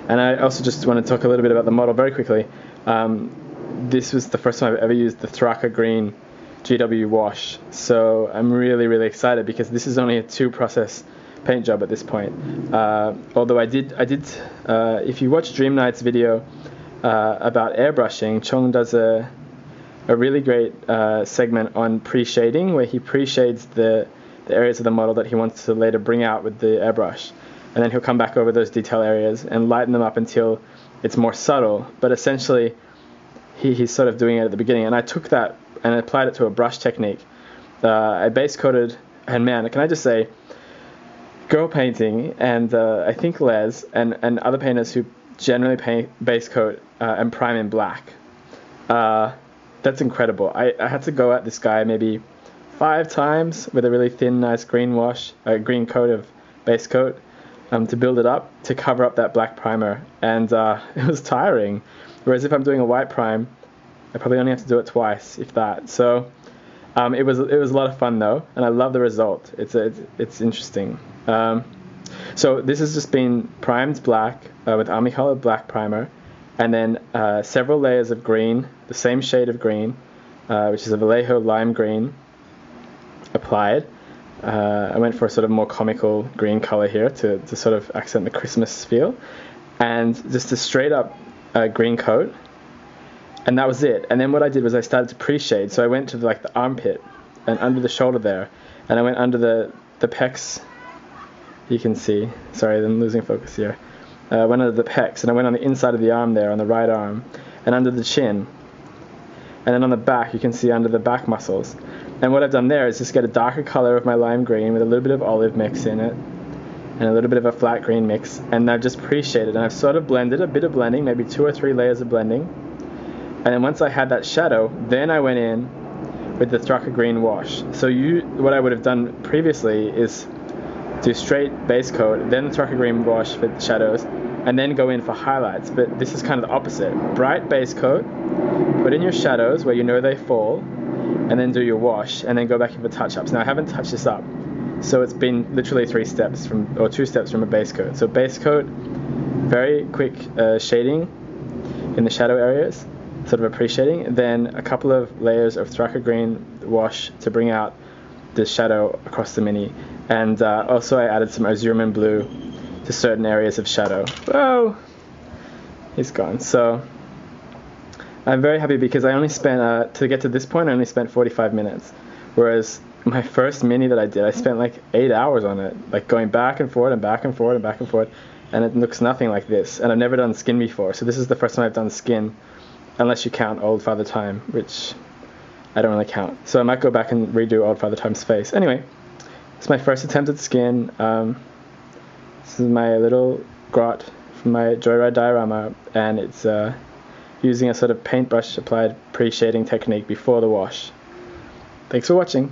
And I also just want to talk a little bit about the model very quickly. This was the first time I've ever used the Thraka Green GW wash, so I'm really, really excited because this is only a 2-process paint job at this point. Although I did, if you watch Dream Knight's video about airbrushing, Chong does a really great segment on pre-shading, where he pre-shades the areas of the model that he wants to later bring out with the airbrush, and then he'll come back over those detail areas and lighten them up until it's more subtle. But essentially he's sort of doing it at the beginning, and I took that and applied it to a brush technique. I base coated, and man, can I just say, girl painting, and I think Les and other painters who generally paint base coat and prime in black, that's incredible. I had to go at this guy maybe 5 times with a really thin, nice green coat of base coat to build it up, to cover up that black primer, and it was tiring. Whereas if I'm doing a white prime, I probably only have to do it twice, if that. So it was a lot of fun though, and I love the result. It's interesting. So this has just been primed black with Army Color black primer, and then several layers of green, the same shade of green, which is a Vallejo lime green, applied. I went for a sort of more comical green color here to sort of accent the Christmas feel, and just a straight up green coat, and that was it. And then what I did was I started to pre-shade. So I went to the armpit and under the shoulder there, and I went under the pecs. You can see, sorry, I'm losing focus here. I went under the pecs, and I went on the inside of the arm there, on the right arm, and under the chin. And then on the back, you can see under the back muscles. And what I've done there is just get a darker color of my lime green with a little bit of olive mix in it, and a little bit of a flat green mix. And I've just pre-shaded, and I've sort of blended, a bit of blending, maybe 2 or 3 layers of blending. And then once I had that shadow, then I went in with the Thraka Green wash. So what I would have done previously is do straight base coat, then the Thraka Green wash for the shadows, and then go in for highlights. But this is kind of the opposite. Bright base coat, put in your shadows where you know they fall, and then do your wash, and then go back in for touch-ups. Now I haven't touched this up, so it's been literally 2 steps from a base coat. So base coat, very quick shading in the shadow areas, sort of a pre-shading, then a couple of layers of Thraka Green wash to bring out the shadow across the mini, and also I added some Azurman blue to certain areas of shadow. Whoa, he's gone. So I'm very happy because I only spent, to get to this point, I only spent 45 minutes, whereas my first mini that I did, I spent like 8 hours on it, like going back and forth and back and forth and back and forth, and it looks nothing like this. And I've never done skin before, so this is the first time I've done skin, unless you count Old Father Time, which I don't really count. So I might go back and redo Old Father Time's face. Anyway, it's my first attempt at skin. This is my little grot from my Joyride diorama, and it's using a sort of paintbrush applied pre-shading technique before the wash. Thanks for watching.